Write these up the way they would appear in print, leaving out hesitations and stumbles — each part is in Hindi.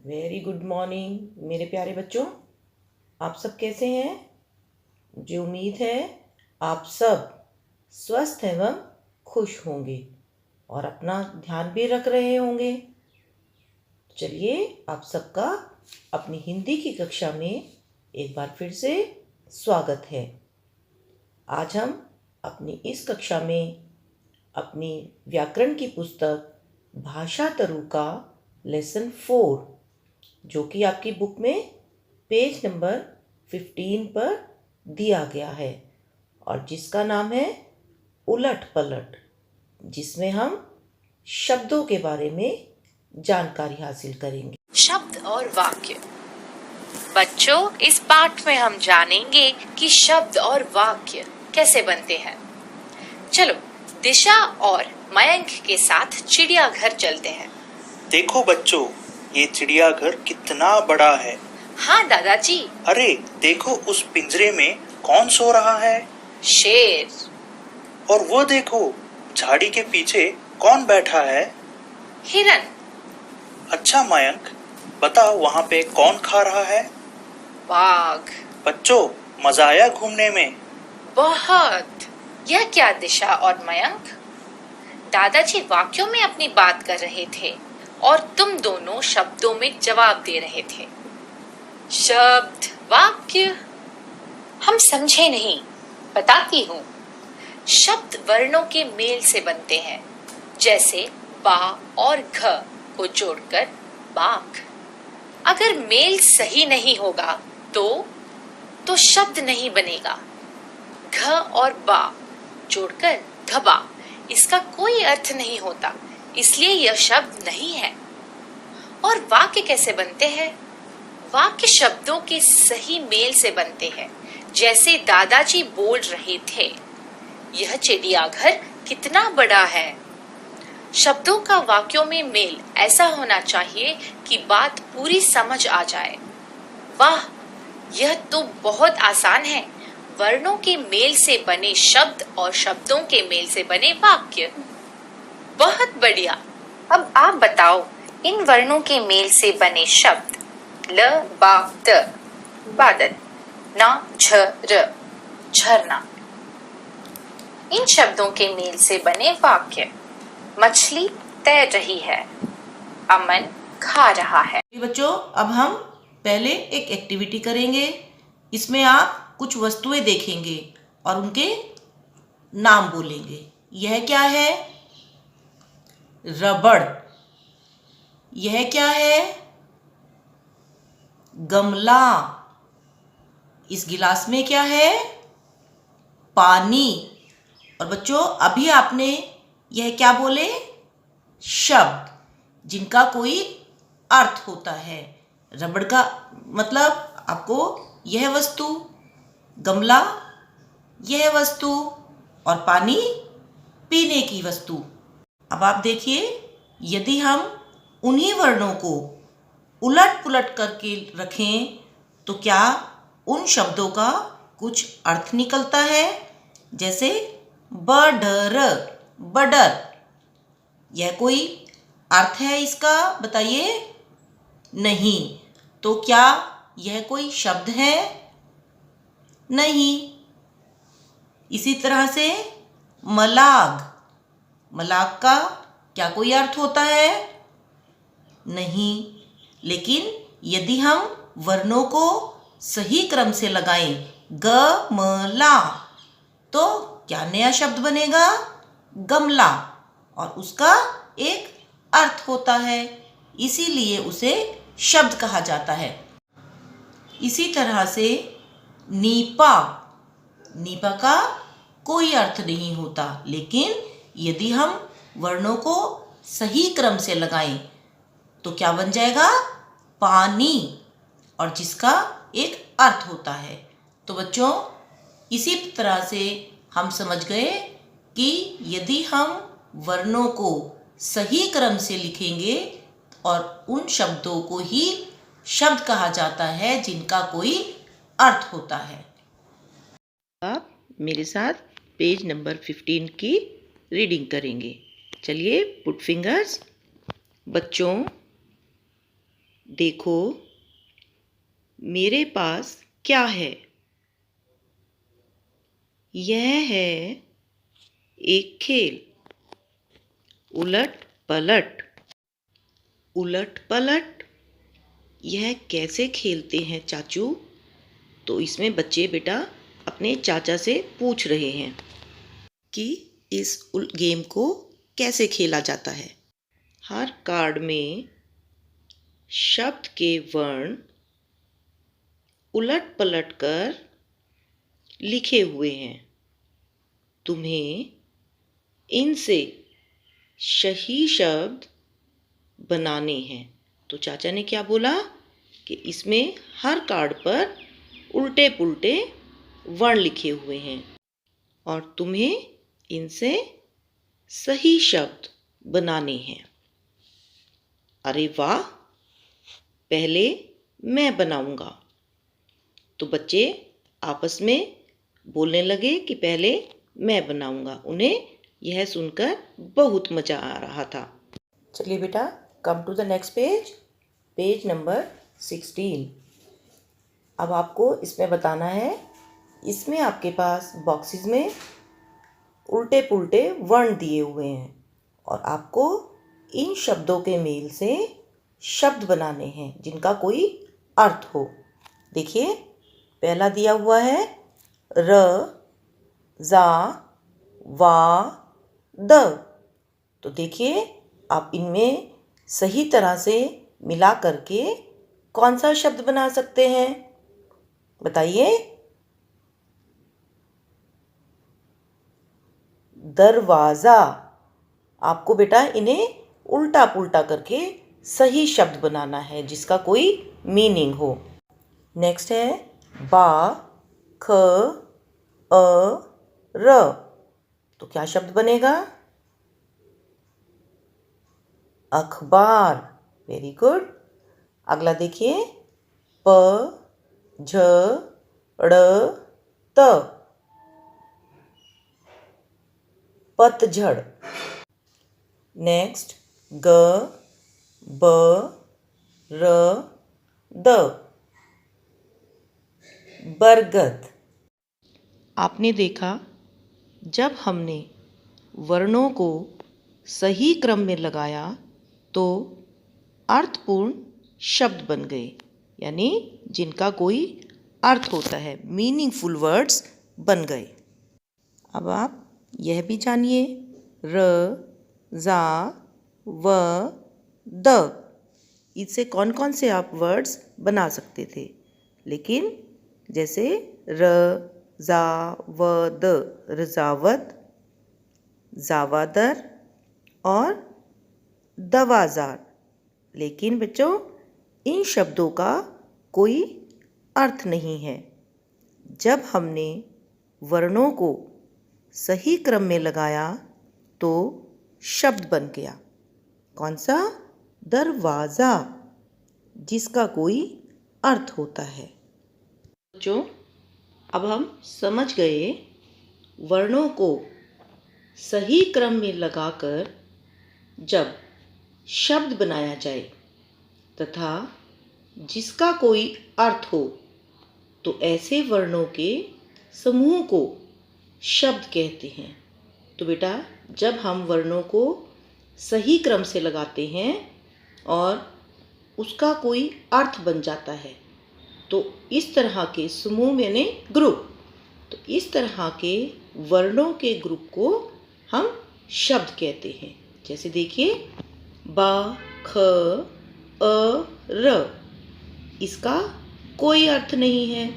वेरी गुड मॉर्निंग मेरे प्यारे बच्चों। आप सब कैसे हैं? मुझे उम्मीद है आप सब स्वस्थ एवं खुश होंगे और अपना ध्यान भी रख रहे होंगे। चलिए आप सबका अपनी हिंदी की कक्षा में एक बार फिर से स्वागत है। आज हम अपनी इस कक्षा में अपनी व्याकरण की पुस्तक भाषा तरु का लेसन 4 जो कि आपकी बुक में पेज नंबर 15 पर दिया गया है और जिसका नाम है उलट पलट, जिसमें हम शब्दों के बारे में जानकारी हासिल करेंगे। शब्द और वाक्य। बच्चों, इस पाठ में हम जानेंगे कि शब्द और वाक्य कैसे बनते हैं। चलो दिशा और मयंक के साथ चिड़ियाघर चलते हैं। देखो बच्चों, ये चिड़ियाघर कितना बड़ा है। हाँ दादाजी। अरे देखो, उस पिंजरे में कौन सो रहा है? शेर। और वो देखो, झाड़ी के पीछे कौन बैठा है? हिरन। अच्छा मयंक, बताओ वहाँ पे कौन खा रहा है? बाघ। बच्चों, मजा आया घूमने में? बहुत। यह क्या दिशा और मयंक? दादाजी वाक्यों में अपनी बात कर रहे थे और तुम दोनों शब्दों में जवाब दे रहे थे। शब्द वाक्य हम समझे नहीं, बताती हूँ। शब्द वर्णों के मेल से बनते हैं, जैसे बा और घ को जोड़कर बाघ। अगर मेल सही नहीं होगा तो शब्द नहीं बनेगा। घ और बा जोड़कर घबा, इसका कोई अर्थ नहीं होता, इसलिए यह शब्द नहीं है। और वाक्य कैसे बनते हैं? वाक्य शब्दों के सही मेल से बनते हैं, जैसे दादाजी बोल रहे थे, यह चिड़ियाघर कितना बड़ा है। शब्दों का वाक्यों में मेल ऐसा होना चाहिए कि बात पूरी समझ आ जाए। वाह, यह तो बहुत आसान है। वर्णों के मेल से बने शब्द और शब्दों के मेल से बने वाक्य। बहुत बढ़िया। अब आप बताओ, इन वर्णों के मेल से बने शब्द ल बा त बादल, न झ र झरना। इन शब्दों के मेल से बने वाक्य मछली तैर रही है, अमन खा रहा है। बच्चों, अब हम पहले एक एक्टिविटी करेंगे। इसमें आप कुछ वस्तुएं देखेंगे और उनके नाम बोलेंगे। यह क्या है? रबड़। यह क्या है? गमला। इस गिलास में क्या है? पानी। और बच्चों, अभी आपने यह क्या बोले? शब्द जिनका कोई अर्थ होता है। रबड़ का मतलब आपको यह वस्तु, गमला यह वस्तु और पानी पीने की वस्तु। अब आप देखिए, यदि हम उन्हीं वर्णों को उलट पुलट करके रखें तो क्या उन शब्दों का कुछ अर्थ निकलता है। जैसे बडर, बडर, यह कोई अर्थ है इसका? बताइए। नहीं। तो क्या यह कोई शब्द है? नहीं। इसी तरह से मलाग, मलाग का क्या कोई अर्थ होता है? नहीं। लेकिन यदि हम वर्णों को सही क्रम से लगाएं, ग म ला, तो क्या नया शब्द बनेगा? गमला। और उसका एक अर्थ होता है, इसीलिए उसे शब्द कहा जाता है। इसी तरह से नीपा, नीपा का कोई अर्थ नहीं होता, लेकिन यदि हम वर्णों को सही क्रम से लगाएं तो क्या बन जाएगा? पानी, और जिसका एक अर्थ होता है। तो बच्चों, इसी तरह से हम समझ गए कि यदि हम वर्णों को सही क्रम से लिखेंगे और उन शब्दों को ही शब्द कहा जाता है जिनका कोई अर्थ होता है। आप मेरे साथ पेज नंबर 15 की रीडिंग करेंगे। चलिए, पुट फिंगर्स। बच्चों, देखो मेरे पास क्या है। यह है एक खेल। उलट पलट। उलट पलट यह कैसे खेलते हैं चाचू? तो इसमें बच्चे बेटा अपने चाचा से पूछ रहे हैं कि इस गेम को कैसे खेला जाता है। हर कार्ड में शब्द के वर्ण उलट पलट कर लिखे हुए हैं। तुम्हें इनसे सही शब्द बनाने हैं। तो चाचा ने क्या बोला कि इसमें हर कार्ड पर उल्टे पुल्टे वर्ण लिखे हुए हैं और तुम्हें इनसे सही शब्द बनाने हैं। अरे वाह, पहले मैं बनाऊंगा। तो बच्चे आपस में बोलने लगे कि पहले मैं बनाऊंगा। उन्हें यह सुनकर बहुत मज़ा आ रहा था। चलिए बेटा, come to the next page, page number 16। अब आपको इसमें बताना है, इसमें आपके पास बॉक्सेस में उल्टे पुल्टे वर्ण दिए हुए हैं और आपको इन शब्दों के मेल से शब्द बनाने हैं जिनका कोई अर्थ हो। देखिए, पहला दिया हुआ है र, जा, वा, द। तो देखिए, आप इनमें सही तरह से मिला करके कौन सा शब्द बना सकते हैं, बताइए। दरवाज़ा। आपको बेटा इन्हें उल्टा पुल्टा करके सही शब्द बनाना है जिसका कोई मीनिंग हो। नेक्स्ट है बा, ख, अ, र। तो क्या शब्द बनेगा? अखबार। Very good. अगला देखिए, प, झ, ड़, त। पतझड़। नेक्स्ट ग, ब, र, द। बरगद। आपने देखा, जब हमने वर्णों को सही क्रम में लगाया तो अर्थपूर्ण शब्द बन गए, यानी जिनका कोई अर्थ होता है, मीनिंगफुल वर्ड्स बन गए। अब आप यह भी जानिए, र, जा, व, द, इससे कौन कौन से आप वर्ड्स बना सकते थे। लेकिन जैसे र, जा, व, द, रजावत, जावादर और दवाजार। लेकिन बच्चों, इन शब्दों का कोई अर्थ नहीं है। जब हमने वर्णों को सही क्रम में लगाया तो शब्द बन गया। कौन सा? दरवाज़ा, जिसका कोई अर्थ होता है। बच्चों, अब हम समझ गए, वर्णों को सही क्रम में लगाकर जब शब्द बनाया जाए तथा जिसका कोई अर्थ हो तो ऐसे वर्णों के समूह को शब्द कहते हैं। तो बेटा, जब हम वर्णों को सही क्रम से लगाते हैं और उसका कोई अर्थ बन जाता है तो इस तरह के समूह यानी ग्रुप, तो इस तरह के वर्णों के ग्रुप को हम शब्द कहते हैं। जैसे देखिए, बा, ख, अ, र। इसका कोई अर्थ नहीं है,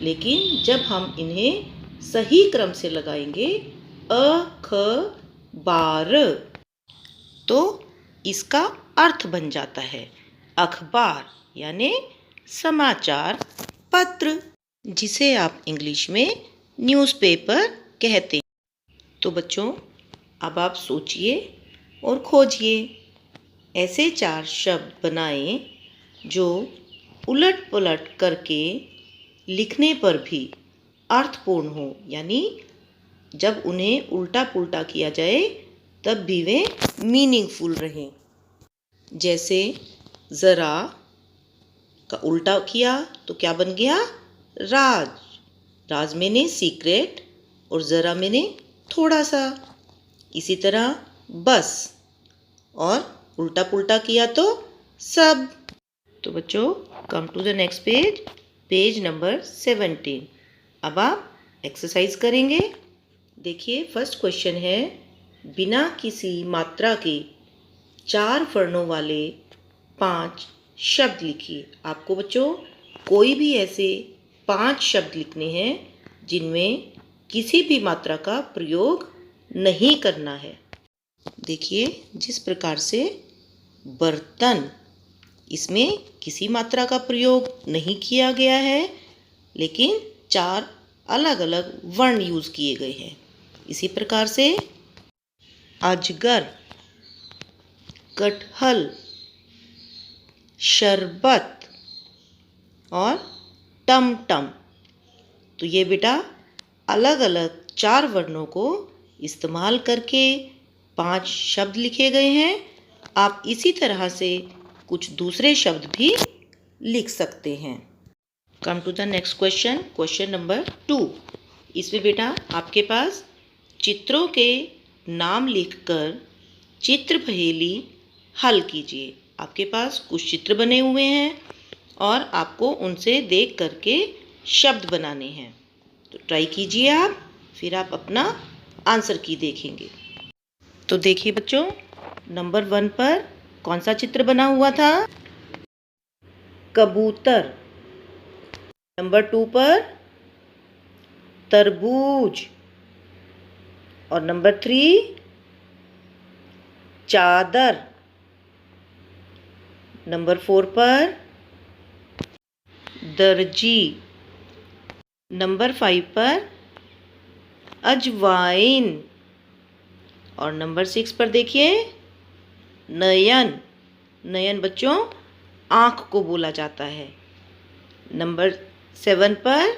लेकिन जब हम इन्हें सही क्रम से लगाएंगे, अ, ख, बार, तो इसका अर्थ बन जाता है अखबार, यानी समाचार पत्र, जिसे आप इंग्लिश में न्यूज़पेपर कहते हैं। तो बच्चों, अब आप सोचिए और खोजिए, ऐसे 4 शब्द बनाएं जो उलट पुलट करके लिखने पर भी अर्थपूर्ण हो, यानी जब उन्हें उल्टा पुल्टा किया जाए तब भी वे मीनिंगफुल रहें। जैसे ज़रा, का उल्टा किया तो क्या बन गया? राज। राज मैंने सीक्रेट और ज़रा मैंने थोड़ा सा। इसी तरह बस, और उल्टा पुल्टा किया तो सब। तो बच्चों, come to the next page, page number 17। अब आप एक्सरसाइज करेंगे। देखिए, फर्स्ट क्वेश्चन है, बिना किसी मात्रा के 4 वर्णों वाले 5 शब्द लिखिए। आपको बच्चों कोई भी ऐसे 5 शब्द लिखने हैं जिनमें किसी भी मात्रा का प्रयोग नहीं करना है। देखिए, जिस प्रकार से बर्तन, इसमें किसी मात्रा का प्रयोग नहीं किया गया है, लेकिन 4 अलग अलग वर्ण यूज किए गए हैं। इसी प्रकार से अजगर, कटहल, शरबत और टमटम। तो ये बेटा अलग अलग 4 वर्णों को इस्तेमाल करके 5 शब्द लिखे गए हैं। आप इसी तरह से कुछ दूसरे शब्द भी लिख सकते हैं। Come to the next question, question number 2। इसमें बेटा आपके पास चित्रों के नाम लिखकर चित्र पहेली हल कीजिए। आपके पास कुछ चित्र बने हुए हैं और आपको उनसे देख करके शब्द बनाने हैं। तो ट्राई कीजिए आप, फिर आप अपना आंसर की देखेंगे। तो देखिए बच्चों, नंबर 1 पर कौन सा चित्र बना हुआ था? कबूतर। नंबर 2 पर तरबूज। और नंबर 3 चादर। नंबर 4 पर दर्जी। नंबर 5 पर अजवाइन। और नंबर 6 पर देखिए नयन। नयन बच्चों आँख को बोला जाता है। नंबर 7 पर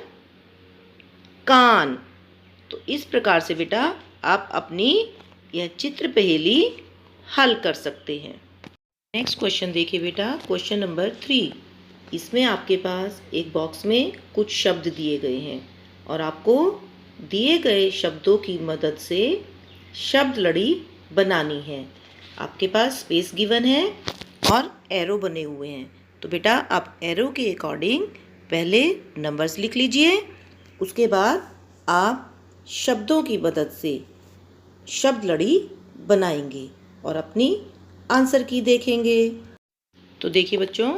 कान। तो इस प्रकार से बेटा आप अपनी यह चित्र पहेली हल कर सकते हैं। नेक्स्ट क्वेश्चन देखिए बेटा, क्वेश्चन नंबर 3। इसमें आपके पास एक बॉक्स में कुछ शब्द दिए गए हैं और आपको दिए गए शब्दों की मदद से शब्द लड़ी बनानी है। आपके पास स्पेस गिवन है और एरो बने हुए हैं। तो बेटा आप एरो के अकॉर्डिंग पहले नंबर्स लिख लीजिए, उसके बाद आप शब्दों की मदद से शब्द लड़ी बनाएंगे और अपनी आंसर की देखेंगे। तो देखिए बच्चों,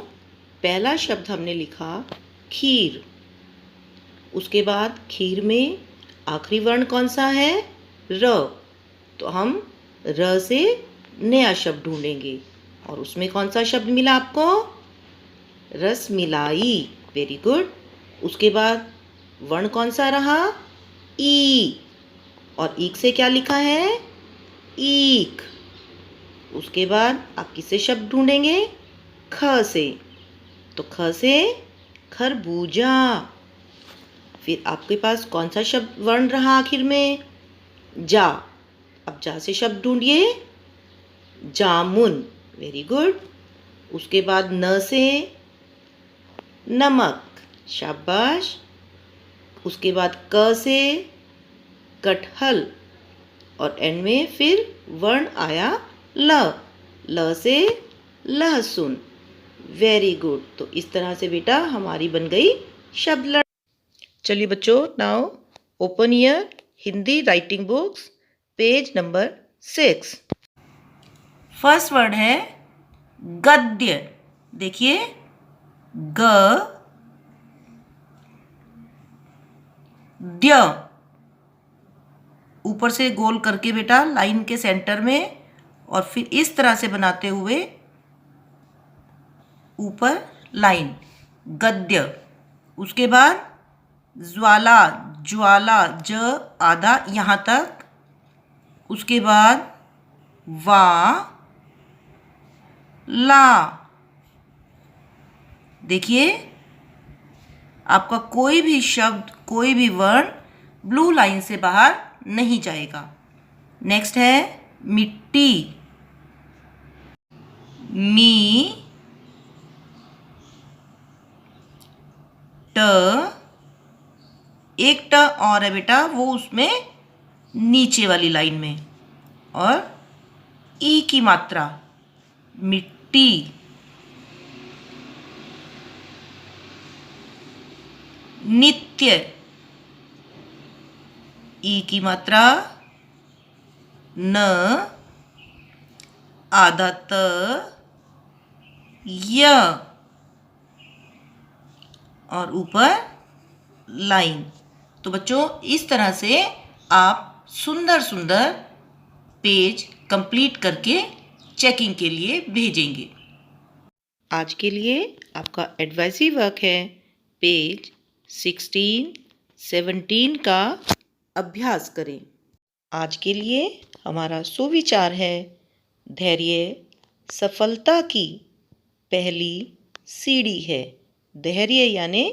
पहला शब्द हमने लिखा खीर। उसके बाद खीर में आखिरी वर्ण कौन सा है? र। तो हम र से नया शब्द ढूंढेंगे और उसमें कौन सा शब्द मिला आपको? रसमिलाई। Very good. उसके बाद वर्ण कौन सा रहा? ई। और ईक से क्या लिखा है? ईक। उसके बाद आप किससे शब्द ढूंढेंगे? ख से। तो ख से खरबूजा। फिर आपके पास कौन सा शब्द वर्ण रहा आखिर में? जा। अब जा से शब्द ढूंढिए। जामुन। Very good. उसके बाद न से नमक। शाबाश। उसके बाद क से कटहल और एंड में फिर वर्ण आया ल। ल से लहसुन। Very good. तो इस तरह से बेटा हमारी बन गई शब्द लड़ी। चलिए बच्चों, now open your Hindi writing books, page number 6। First word है गद्य। देखिए, ग द्य। ऊपर से गोल करके बेटा लाइन के सेंटर में, और फिर इस तरह से बनाते हुए ऊपर लाइन, गद्य। उसके बाद ज्वाला, ज्वाला, ज आधा यहाँ तक। उसके बाद वा ला। देखिए, आपका कोई भी शब्द, कोई भी वर्ण ब्लू लाइन से बाहर नहीं जाएगा। नेक्स्ट है मिट्टी। मी ट, एक ट और है बेटा, वो उसमें नीचे वाली लाइन में। और ई की मात्रा मिट्टी, नित्य, ई की मात्रा न, आधा त, य, और ऊपर लाइन। तो बच्चों इस तरह से आप सुंदर सुंदर पेज कंप्लीट करके चेकिंग के लिए भेजेंगे। आज के लिए आपका एडवाइजरी वर्क है पेज 16, 17 का अभ्यास करें। आज के लिए हमारा सुविचार है, धैर्य सफलता की पहली सीढ़ी है। धैर्य यानी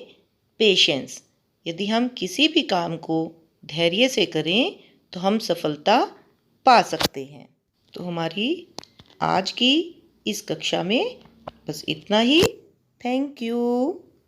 पेशेंस। यदि हम किसी भी काम को धैर्य से करें तो हम सफलता पा सकते हैं। तो हमारी आज की इस कक्षा में बस इतना ही। Thank you.